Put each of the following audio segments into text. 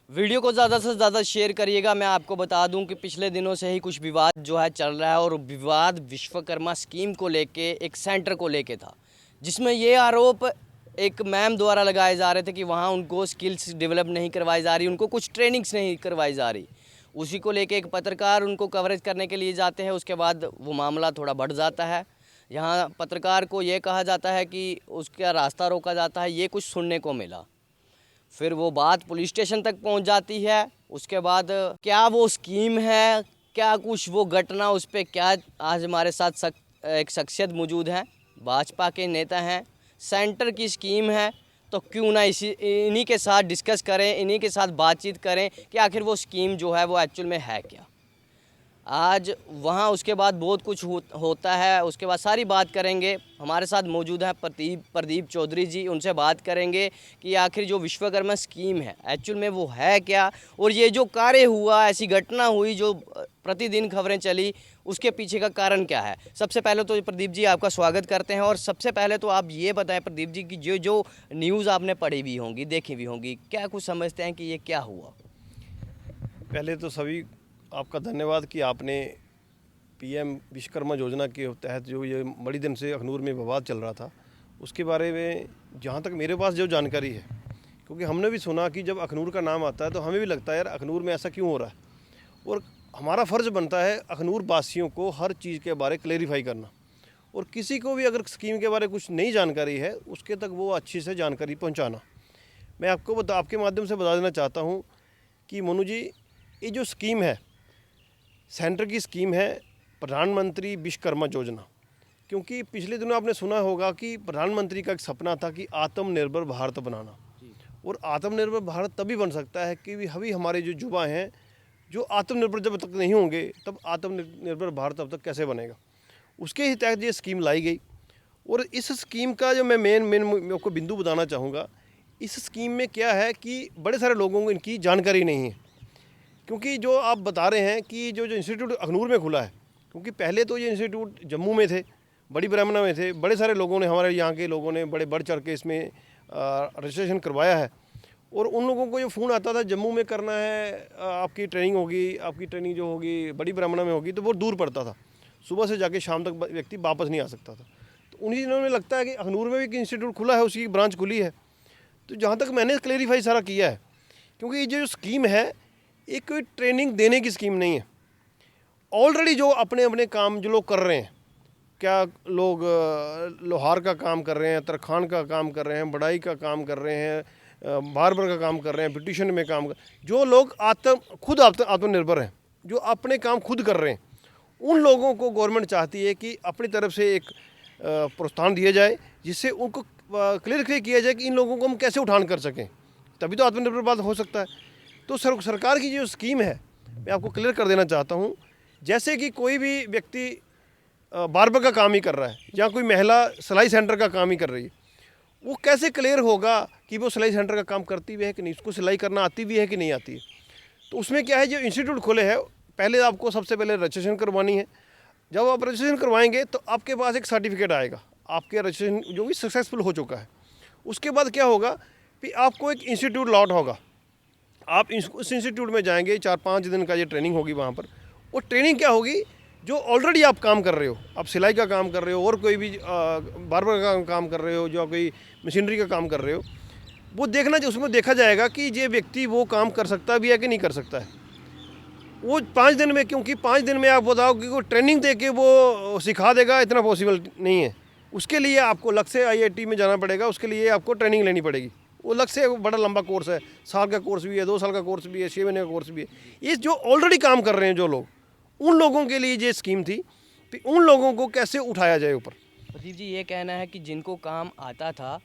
Video को ज़्यादा से ज़्यादा शेयर करिएगा। मैं आपको बता दूं कि पिछले दिनों से ही कुछ विवाद जो है चल रहा है और विवाद विश्वकर्मा स्कीम को लेके एक सेंटर को लेके था, जिसमें ये आरोप एक मैम द्वारा लगाए जा रहे थे कि वहाँ उनको स्किल्स डेवलप नहीं करवाई जा रही, उनको कुछ ट्रेनिंग्स नहीं करवाई जा रही। उसी को लेके एक पत्रकार उनको कवरेज करने के लिए जाते हैं, उसके बाद वो मामला थोड़ा बढ़ जाता है। यहाँ पत्रकार को ये कहा जाता है कि उसका रास्ता रोका जाता है, ये कुछ सुनने को मिला। फिर वो बात पुलिस स्टेशन तक पहुंच जाती है। उसके बाद क्या वो स्कीम है, क्या कुछ वो घटना, उस पर क्या आज हमारे साथ एक शख्सियत मौजूद है, भाजपा के नेता हैं, सेंटर की स्कीम है, तो क्यों ना इन्हीं के साथ डिस्कस करें, इन्हीं के साथ बातचीत करें कि आखिर वो स्कीम जो है वो एक्चुअल में है क्या। आज वहाँ उसके बाद बहुत कुछ होता है, उसके बाद सारी बात करेंगे। हमारे साथ मौजूद हैं प्रदीप चौधरी जी, उनसे बात करेंगे कि आखिर जो विश्वकर्मा स्कीम है एक्चुअल में वो है क्या, और ये जो कार्य हुआ, ऐसी घटना हुई जो प्रतिदिन खबरें चली, उसके पीछे का कारण क्या है। सबसे पहले तो प्रदीप जी आपका स्वागत करते हैं। और सबसे पहले तो आप ये बताएं प्रदीप जी कि जो जो न्यूज़ आपने पढ़ी भी होंगी, देखी भी होंगी, क्या कुछ समझते हैं कि ये क्या हुआ। पहले तो सभी आपका धन्यवाद कि आपने पीएम विश्वकर्मा योजना के तहत जो ये बड़ी दिन से अखनूर में विवाद चल रहा था, उसके बारे में जहाँ तक मेरे पास जो जानकारी है, क्योंकि हमने भी सुना कि जब अखनूर का नाम आता है तो हमें भी लगता है यार अखनूर में ऐसा क्यों हो रहा है, और हमारा फ़र्ज़ बनता है अखनूर वासियों को हर चीज़ के बारे क्लेरिफाई करना, और किसी को भी अगर स्कीम के बारे कुछ नई जानकारी है उसके तक वो अच्छी से जानकारी पहुँचाना। मैं आपके माध्यम से बता देना चाहता हूँ कि मोनू जी, ये जो स्कीम है सेंटर की स्कीम है प्रधानमंत्री विश्वकर्मा योजना। क्योंकि पिछले दिनों आपने सुना होगा कि प्रधानमंत्री का एक सपना था कि आत्मनिर्भर भारत बनाना, और आत्मनिर्भर भारत तभी बन सकता है कि अभी हमारे जो युवा हैं जो आत्मनिर्भर जब तक नहीं होंगे तब आत्मनिर्भर भारत तब तक कैसे बनेगा। उसके ही तहत ये स्कीम लाई गई, और इस स्कीम का जो मैं मेन आपको बिंदु बताना चाहूँगा, इस स्कीम में क्या है कि बड़े सारे लोगों को इनकी जानकारी नहीं है। क्योंकि जो आप बता रहे हैं कि जो इंस्टीट्यूट अखनूर में खुला है, क्योंकि पहले तो ये इंस्टीट्यूट जम्मू में थे, बड़ी ब्राह्मणा में थे, बड़े सारे लोगों ने, हमारे यहाँ के लोगों ने बड़े बढ़ चढ़ के इसमें रजिस्ट्रेशन करवाया है। और उन लोगों को जो फ़ोन आता था जम्मू में करना है, आपकी ट्रेनिंग होगी, आपकी ट्रेनिंग जो होगी बड़ी ब्राह्मणा में होगी, तो वो दूर पड़ता था, सुबह से जाके शाम तक व्यक्ति वापस नहीं आ सकता था। तो उन्हीं दिनों में लगता है कि अखनूर में भी एक इंस्टीट्यूट खुला है, उसकी ब्रांच खुली है। तो जहाँ तक मैंने क्लेरिफाई सारा किया है, क्योंकि ये जो स्कीम है एक कोई ट्रेनिंग देने की स्कीम नहीं है। ऑलरेडी जो अपने अपने काम जो लोग कर रहे हैं, क्या लोग लोहार का काम कर रहे हैं, तरखान का काम कर रहे हैं, बढ़ाई का काम कर रहे हैं, बार्बर का काम कर रहे हैं, ब्यूटिशियन में काम कर, जो लोग खुद आत्मनिर्भर हैं, जो अपने काम खुद कर रहे हैं, उन लोगों को गवर्नमेंट चाहती है कि अपनी तरफ से एक प्रोत्साहन दिया जाए, जिससे उनको क्लियर किया जाए कि इन लोगों को हम कैसे उठान कर सकें, तभी तो आत्मनिर्भर बात हो सकता है। तो सरकार की जो स्कीम है, मैं आपको क्लियर कर देना चाहता हूँ, जैसे कि कोई भी व्यक्ति बार्बर का काम ही कर रहा है या कोई महिला सिलाई सेंटर का काम ही कर रही है, वो कैसे क्लियर होगा कि वो सिलाई सेंटर का काम करती भी है कि नहीं, उसको सिलाई करना आती भी है कि नहीं आती है। तो उसमें क्या है, जो इंस्टीट्यूट खोले हैं, पहले आपको सबसे पहले रजिस्ट्रेशन करवानी है। जब आप रजिस्ट्रेशन करवाएंगे तो आपके पास एक सर्टिफिकेट आएगा, आपके रजिस्ट्रेशन जो भी सक्सेसफुल हो चुका है। उसके बाद क्या होगा कि आपको एक इंस्टीट्यूट लॉट होगा, आप उस इंस्टीट्यूट में जाएंगे, 4-5 दिन का ये ट्रेनिंग होगी वहाँ पर। वो ट्रेनिंग क्या होगी, जो ऑलरेडी आप काम कर रहे हो, आप सिलाई का काम कर रहे हो और कोई भी बार्बर का काम कर रहे हो, जो कोई मशीनरी का काम कर रहे हो, वो उसमें देखा जाएगा कि ये व्यक्ति वो काम कर सकता भी है कि नहीं कर सकता है। वो 5 दिन में, क्योंकि 5 दिन में आप बताओ कि वो ट्रेनिंग दे के वो सिखा देगा, इतना पॉसिबल नहीं है। उसके लिए आपको अलग से IIT में जाना पड़ेगा, उसके लिए आपको ट्रेनिंग लेनी पड़ेगी। वो अलग से बड़ा लंबा कोर्स है, साल का कोर्स भी है, 2 साल का कोर्स भी है, 6 महीने का कोर्स भी है। ये जो ऑलरेडी काम कर रहे हैं जो लोग, उन लोगों के लिए ये स्कीम थी कि उन लोगों को कैसे उठाया जाए ऊपर। प्रदीप जी, ये कहना है कि जिनको काम आता था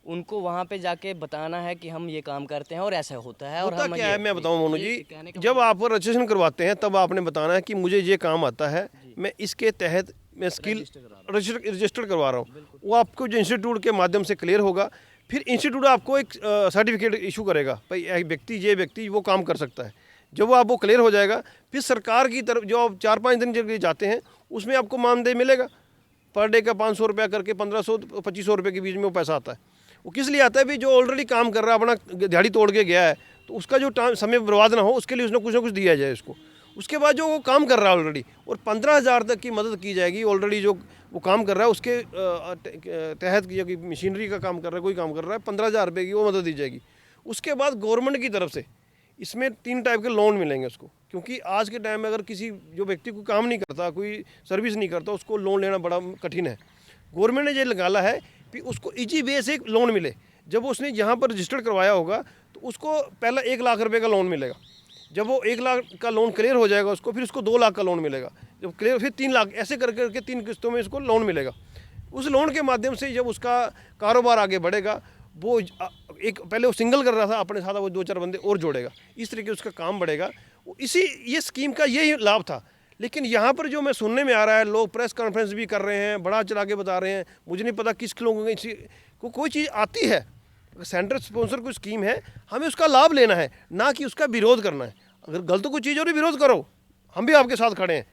उनको वहाँ पे जाके बताना है कि हम ये काम करते हैं और ऐसा होता है। और होता हम क्या है मैं बताऊँ मोनू जी, जब आप रजिस्ट्रेशन करवाते हैं तब आपने बताना है कि मुझे ये काम आता है, मैं इसके तहत मैं स्किल रजिस्टर करवा रहा हूँ। वो आपको जो इंस्टीट्यूट के माध्यम से क्लियर होगा, फिर इंस्टीट्यूट आपको एक सर्टिफिकेट इशू करेगा, भाई ये व्यक्ति वो काम कर सकता है। जब वो क्लियर हो जाएगा, फिर सरकार की तरफ जो आप 4-5 दिन जब जाते हैं, उसमें आपको मानदेय मिलेगा पर डे का 500 रुपया करके 1500-2500 रुपये के बीच में वो पैसा आता है। वो किस लिए आता है, भी जो ऑलरेडी काम कर रहा है, अपना दिहाड़ी तोड़ के गया है, तो उसका जो टाइम समय बर्बाद ना हो उसके लिए उसने कुछ ना कुछ दिया जाए उसको। उसके बाद जो वो काम कर रहा है ऑलरेडी, और 15,000 तक की मदद की जाएगी। ऑलरेडी जो वो काम कर रहा है उसके तहत की मशीनरी का काम कर रहा है, कोई काम कर रहा है, 15,000 रुपये की वो मदद दी जाएगी। उसके बाद गवर्नमेंट की तरफ से इसमें 3 टाइप के लोन मिलेंगे उसको, क्योंकि आज के टाइम में अगर किसी जो व्यक्ति को काम नहीं करता, कोई सर्विस नहीं करता, उसको लोन लेना बड़ा कठिन है। गवर्नमेंट ने ये निकाला है कि उसको इजी वे से लोन मिले। जब उसने यहाँ पर रजिस्टर्ड करवाया होगा तो उसको पहला 1 लाख रुपए का लोन मिलेगा। जब वो 1 लाख का लोन क्लियर हो जाएगा उसको, फिर उसको 2 लाख का लोन मिलेगा। जब क्लियर फिर 3 लाख, ऐसे कर करके 3 किस्तों में इसको लोन मिलेगा। उस लोन के माध्यम से जब उसका कारोबार आगे बढ़ेगा, वो एक पहले वो सिंगल कर रहा था, अपने साथ वो 2-4 बंदे और जोड़ेगा, इस तरीके उसका काम बढ़ेगा। इसी ये स्कीम का यही लाभ था। लेकिन यहाँ पर जो मैं सुनने में आ रहा है, लोग प्रेस कॉन्फ्रेंस भी कर रहे हैं, बड़ा चला के बता रहे हैं, मुझे नहीं पता किस लोगों को कोई चीज़ आती है, सेंट्रल स्पॉन्सर कोई स्कीम है, हमें उसका लाभ लेना है, ना कि उसका विरोध करना है। अगर गलत कोई चीज़ हो रही विरोध करो, हम भी आपके साथ खड़े हैं।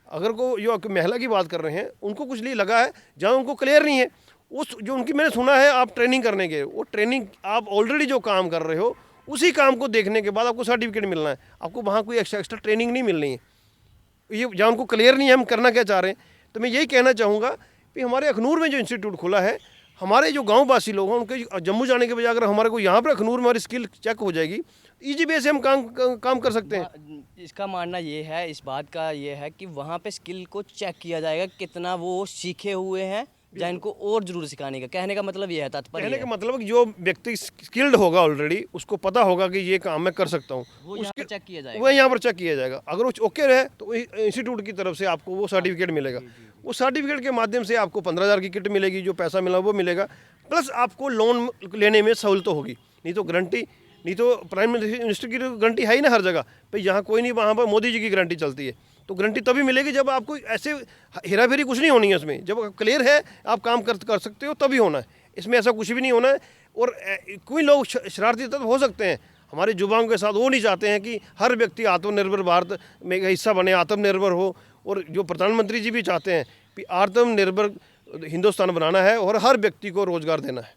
अगर को जो महिला की बात कर रहे हैं, उनको कुछ नहीं लगा है, जहाँ उनको क्लियर नहीं है, उस जो उनकी मैंने सुना है आप ट्रेनिंग करने गए, वो ट्रेनिंग आप ऑलरेडी जो काम कर रहे हो उसी काम को देखने के बाद आपको सर्टिफिकेट मिलना है, आपको वहाँ कोई एक्स्ट्रा ट्रेनिंग नहीं मिलनी है। ये जहाँ उनको क्लियर नहीं है हम करना क्या चाह रहे हैं। तो मैं यही कहना चाहूँगा कि हमारे अखनूर में जो इंस्टीट्यूट खुला है, हमारे जो गाँववासी लोग हैं उनके जम्मू जाने के बजाय अगर हमारे को यहाँ पर अखनूर में हमारी स्किल चेक हो जाएगी, ईजी वे से हम काम कर सकते हैं। इसका मानना ये है, इस बात का ये है कि वहाँ पे स्किल को चेक किया जाएगा कितना वो सीखे हुए हैं, या इनको और जरूर सिखाने का। कहने का मतलब ये है, तात्पर्य कहने का मतलब कि जो व्यक्ति स्किल्ड होगा ऑलरेडी, उसको पता होगा कि ये काम मैं कर सकता हूँ, वो यहाँ पर चेक किया जाएगा। वह यहाँ पर चेक किया जाएगा। अगर वो ओके रहे तो इंस्टीट्यूट की तरफ से आपको वो सर्टिफिकेट मिलेगा। वो सर्टिफिकेट के माध्यम से आपको 15,000 की किट मिलेगी, जो पैसा मिला वो मिलेगा, प्लस आपको लोन लेने में सहूलत होगी। नहीं तो गारंटी, नहीं तो प्राइम मिनिस्टर की गारंटी है ही ना हर जगह भाई, जहाँ कोई नहीं वहाँ पर मोदी जी की गारंटी चलती है। तो गारंटी तभी मिलेगी जब आपको ऐसे हेरा फेरी कुछ नहीं होनी है उसमें, जब क्लियर है आप काम कर सकते हो तभी होना है। इसमें ऐसा कुछ भी नहीं होना है। और कोई लोग शरारती तत्व हो सकते हैं हमारे युवाओं के साथ, वो नहीं चाहते हैं कि हर व्यक्ति आत्मनिर्भर भारत में हिस्सा बने, आत्मनिर्भर हो। और जो प्रधानमंत्री जी भी चाहते हैं कि आत्मनिर्भर हिंदुस्तान बनाना है और हर व्यक्ति को रोजगार देना है।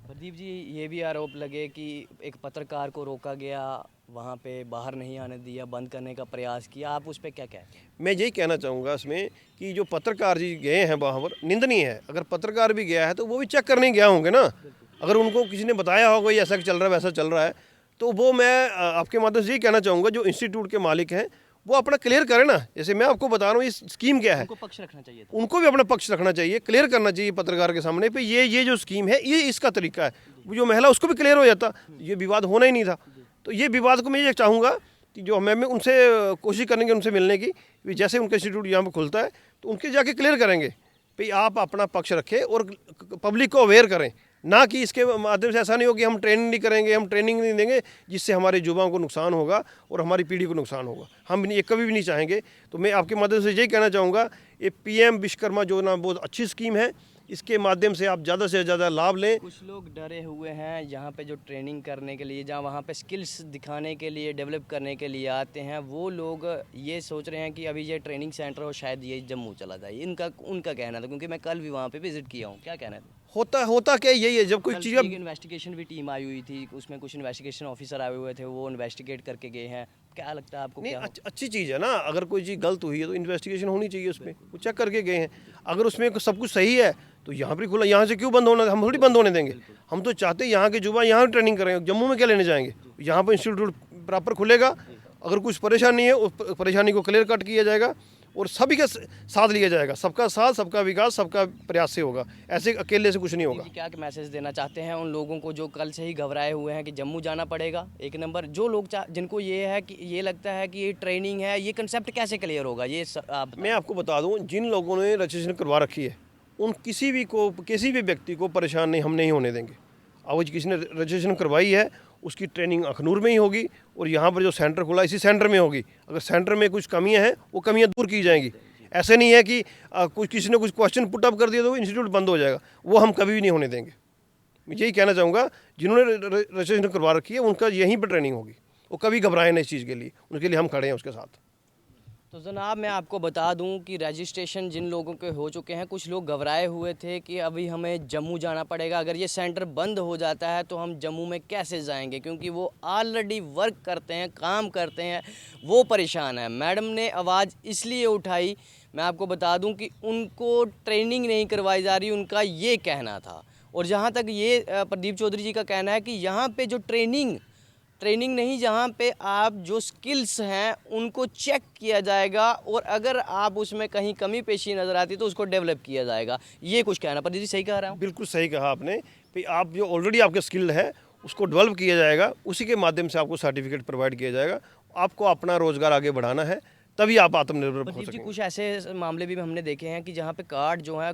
प्रदीप जी, ये भी आरोप लगे कि एक पत्रकार को रोका गया, वहाँ पे बाहर नहीं आने दिया, बंद करने का प्रयास किया, आप उस पर क्या कहें? मैं यही कहना चाहूँगा इसमें कि जो पत्रकार जी गए हैं वहाँ पर, निंदनीय है। अगर पत्रकार भी गया है तो वो भी चेक करने गया होंगे ना। अगर उनको किसी ने बताया होगा ये ऐसा चल रहा है वैसा चल रहा है, तो वो मैं आपके माध्यम से यही कहना चाहूँगा, जो इंस्टीट्यूट के मालिक हैं वो अपना क्लियर करें ना। जैसे मैं आपको बता रहा हूँ ये स्कीम क्या है, उनको पक्ष रखना चाहिए था। उनको भी अपना पक्ष रखना चाहिए, क्लियर करना चाहिए पत्रकार के सामने पे ये जो स्कीम है ये इसका तरीका है। वो जो महिला उसको भी क्लियर हो जाता, ये विवाद होना ही नहीं था। तो ये विवाद को मैं ये चाहूँगा कि जो हमें उनसे कोशिश करेंगे उनसे मिलने की, जैसे उनका इंस्टीट्यूट यहाँ पर खुलता है तो उनके जाके क्लियर करेंगे भाई आप अपना पक्ष रखें और पब्लिक को अवेयर करें, ना कि इसके माध्यम से ऐसा नहीं हो कि हम ट्रेनिंग नहीं करेंगे, हम ट्रेनिंग नहीं देंगे, जिससे हमारे युवाओं को नुकसान होगा और हमारी पीढ़ी को नुकसान होगा। हम ये कभी भी नहीं चाहेंगे। तो मैं आपके माध्यम से यही कहना चाहूँगा, ये PM विश्वकर्मा योजना बहुत अच्छी स्कीम है, इसके माध्यम से आप ज़्यादा से ज़्यादा लाभ लें। कुछ लोग डरे हुए हैं यहाँ पे जो ट्रेनिंग करने के लिए, जहाँ वहाँ पे स्किल्स दिखाने के लिए, डेवलप करने के लिए आते हैं, वो लोग ये सोच रहे हैं कि अभी ये ट्रेनिंग सेंटर हो शायद ये जम्मू चला जाए। उनका कहना था, क्योंकि मैं कल भी वहाँ पे विजिट किया हूँ। क्या कहना है? होता क्या यही है, जब कोई चीज़ इन्वेस्टिगेशन भी टीम आई हुई थी, उसमें कुछ इन्वेस्टिगेशन ऑफिसर आए हुए थे, वो इन्वेस्टिगेट करके गए हैं। क्या लगता है आपको? नहीं, अच्छी चीज़ है ना। अगर कोई चीज़ गलत हुई है तो इन्वेस्टिगेशन होनी चाहिए, उसमें वो चेक करके गए हैं। अगर उसमें सब कुछ सही है तो यहाँ पर खुला, यहाँ से क्यों बंद होना, हम थोड़ी बंद होने देंगे। हम तो चाहते हैं यहाँ के युवा यहाँ ट्रेनिंग करें, जम्मू में क्या लेने जाएंगे। यहाँ पर इंस्टीट्यूट प्रॉपर खुलेगा, अगर कुछ परेशानी है उस परेशानी को क्लियर कट किया जाएगा और सभी का साथ लिया जाएगा। सबका साथ, सबका विकास, सबका प्रयास से होगा, ऐसे अकेले से कुछ नहीं होगा। क्या मैसेज देना चाहते हैं उन लोगों को जो कल से ही घबराए हुए हैं कि जम्मू जाना पड़ेगा? एक नंबर जो लोग जिनको ये है कि ये लगता है कि ये ट्रेनिंग है, ये कंसेप्ट कैसे क्लियर होगा, ये मैं आपको बता दूं, जिन लोगों ने रजिस्ट्रेशन करवा रखी है उन किसी भी व्यक्ति को परेशान नहीं, हम नहीं होने देंगे। अब किसी ने रजिस्ट्रेशन करवाई है उसकी ट्रेनिंग अखनूर में ही होगी और यहाँ पर जो सेंटर खुला इसी सेंटर में होगी। अगर सेंटर में कुछ कमियां हैं वो कमियां दूर की जाएंगी। ऐसे नहीं है कि कुछ किसी ने कुछ क्वेश्चन पुटअप कर दिया तो इंस्टीट्यूट बंद हो जाएगा, वो हम कभी भी नहीं होने देंगे। मैं यही कहना चाहूँगा, जिन्होंने रजिस्ट्रेशन करवा रखी है उनका यहीं पर ट्रेनिंग होगी, वो कभी घबराएं नहीं इस चीज़ के लिए, उनके लिए हम खड़े हैं उसके साथ। तो तो जनाब मैं आपको बता दूं कि रजिस्ट्रेशन जिन लोगों के हो चुके हैं, कुछ लोग घबराए हुए थे कि अभी हमें जम्मू जाना पड़ेगा, अगर ये सेंटर बंद हो जाता है तो हम जम्मू में कैसे जाएंगे, क्योंकि वो ऑलरेडी वर्क करते हैं, काम करते हैं, वो परेशान है। मैडम ने आवाज़ इसलिए उठाई, मैं आपको बता दूं कि उनको ट्रेनिंग नहीं करवाई जा रही, उनका ये कहना था। और जहाँ तक ये प्रदीप चौधरी जी का कहना है कि यहाँ पे जो ट्रेनिंग नहीं, जहाँ पे आप जो स्किल्स हैं उनको चेक किया जाएगा, और अगर आप उसमें कहीं कमी पेशी नज़र आती तो उसको डेवलप किया जाएगा, ये कुछ कहना। प्रदीप जी सही कह रहा हूँ? बिल्कुल सही कहा आपने कि आप जो ऑलरेडी आपके स्किल है उसको डेवलप किया जाएगा, उसी के माध्यम से आपको सर्टिफिकेट प्रोवाइड किया जाएगा। आपको अपना रोजगार आगे बढ़ाना है, तभी आप आत्मनिर्भर हो प्रदीप जी सकेंगे। कुछ ऐसे मामले भी हमने देखे हैं कि जहाँ पे कार्ड जो है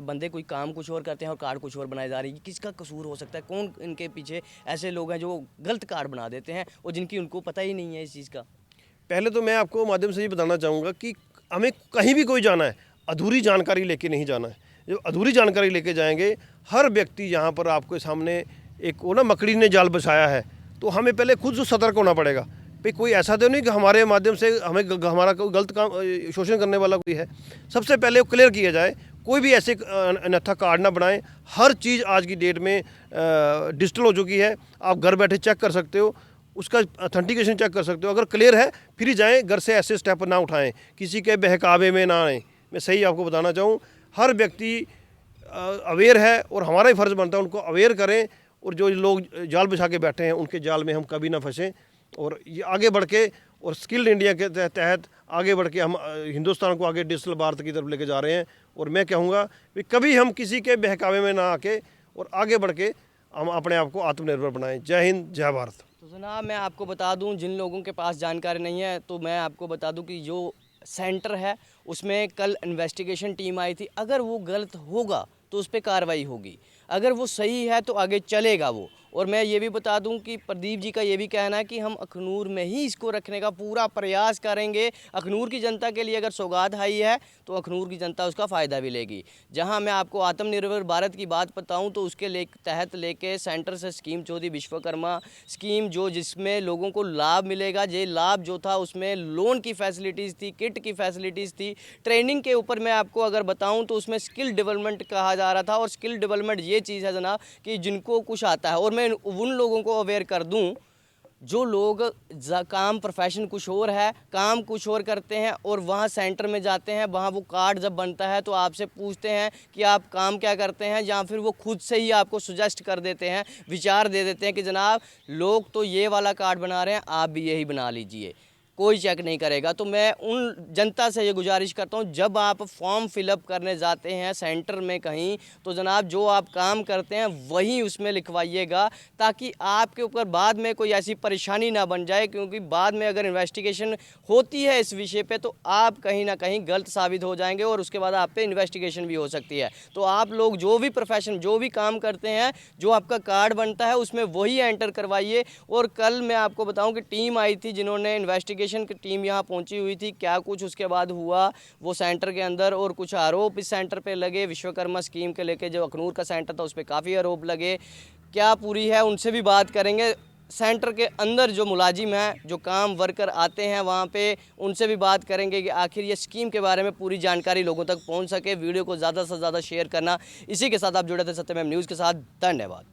बंदे कोई काम कुछ और करते हैं और कार्ड कुछ और बनाए जा रही है। किसका कसूर हो सकता है? कौन इनके पीछे ऐसे लोग हैं जो गलत कार्ड बना देते हैं और जिनकी उनको पता ही नहीं है इस चीज़ का? पहले तो मैं आपको माध्यम से ये बताना चाहूँगा कि हमें कहीं भी कोई जाना है, अधूरी जानकारी लेके नहीं जाना है। जो अधूरी जानकारी लेके जाएंगे, हर व्यक्ति यहाँ पर आपके सामने एक वो ना मकड़ी ने जाल बिछाया है, तो हमें पहले खुद से सतर्क होना पड़ेगा। भाई कोई ऐसा तो नहीं कि हमारे माध्यम से हमें हमारा कोई गलत काम शोषण करने वाला कोई है। सबसे पहले वो क्लियर किया जाए, कोई भी ऐसे अन्यथा कार्ड ना बनाएं। हर चीज़ आज की डेट में डिजिटल हो चुकी है, आप घर बैठे चेक कर सकते हो, उसका अथेंटिकेशन चेक कर सकते हो। अगर क्लियर है फिर ही जाएँ, घर से ऐसे स्टेप ना उठाएं, किसी के बहकावे में ना आएँ। मैं सही आपको बताना चाहूँ, हर व्यक्ति अवेयर है और हमारा ही फ़र्ज़ बनता है उनको अवेयर करें, और जो लोग जाल बिछा के बैठे हैं उनके जाल में हम कभी ना फंसें, और ये आगे बढ़ के और स्किल्ड इंडिया के तहत आगे बढ़ के हम हिंदुस्तान को आगे डिजिटल भारत की तरफ लेके जा रहे हैं। और मैं कहूँगा कि कभी हम किसी के बहकावे में ना आके और आगे बढ़ के हम अपने आप को आत्मनिर्भर बनाएं। जय हिंद, जय भारत। तो जनाब मैं आपको बता दूं, जिन लोगों के पास जानकारी नहीं है तो मैं आपको बता दूं कि जो सेंटर है उसमें कल इन्वेस्टिगेशन टीम आई थी। अगर वो गलत होगा तो उस पर कार्रवाई होगी, अगर वो सही है तो आगे चलेगा वो। और मैं ये भी बता दूं कि प्रदीप जी का ये भी कहना है कि हम अखनूर में ही इसको रखने का पूरा प्रयास करेंगे। अखनूर की जनता के लिए अगर सौगात आई है तो अखनूर की जनता उसका फ़ायदा भी लेगी। जहां मैं आपको आत्मनिर्भर भारत की बात बताऊं तो उसके तहत लेके सेंटर से स्कीम चौधरी विश्वकर्मा स्कीम, जो जिसमें लोगों को लाभ मिलेगा। ये लाभ जो था उसमें लोन की फैसिलिटीज़ थी, किट की फैसिलिटीज़ थी, ट्रेनिंग के ऊपर मैं आपको अगर बताऊँ तो उसमें स्किल डेवलपमेंट कहा जा रहा था। और स्किल डेवलपमेंट ये चीज़ है जनाब कि जिनको कुछ आता है, और मैं उन लोगों को अवेयर कर दूं जो लोग काम प्रोफेशन कुछ और है, काम कुछ और करते हैं और वहाँ सेंटर में जाते हैं, वहाँ वो कार्ड जब बनता है तो आपसे पूछते हैं कि आप काम क्या करते हैं, या फिर वो खुद से ही आपको सुजेस्ट कर देते हैं, विचार दे देते हैं कि जनाब लोग तो ये वाला कार्ड बना रहे हैं, आप भी यही बना लीजिए, कोई चेक नहीं करेगा। तो मैं उन जनता से ये गुजारिश करता हूँ, जब आप फॉर्म फिलअप करने जाते हैं सेंटर में कहीं, तो जनाब जो आप काम करते हैं वही उसमें लिखवाइएगा, ताकि आपके ऊपर बाद में कोई ऐसी परेशानी ना बन जाए। क्योंकि बाद में अगर इन्वेस्टिगेशन होती है इस विषय पे तो आप कहीं ना कहीं गलत साबित हो जाएंगे और उसके बाद आप पे इन्वेस्टिगेशन भी हो सकती है। तो आप लोग जो भी प्रोफेशन, जो भी काम करते हैं, जो आपका कार्ड बनता है उसमें वही एंटर करवाइए। और कल मैं आपको बताऊँ कि टीम आई थी जिन्होंने इन्वेस्टिगेशन की टीम यहाँ पहुंची हुई थी, क्या कुछ उसके बाद हुआ वो सेंटर के अंदर, और कुछ आरोप इस सेंटर पे लगे विश्वकर्मा स्कीम के लेके। जो अखनूर का सेंटर था उस पर काफ़ी आरोप लगे, क्या पूरी है उनसे भी बात करेंगे। सेंटर के अंदर जो मुलाजिम हैं, जो काम वर्कर आते हैं वहाँ पे, उनसे भी बात करेंगे कि आखिर ये स्कीम के बारे में पूरी जानकारी लोगों तक पहुँच सके। वीडियो को ज़्यादा से ज़्यादा शेयर करना। इसी के साथ आप जुड़े थे सत्यमेव न्यूज़ के साथ। धन्यवाद।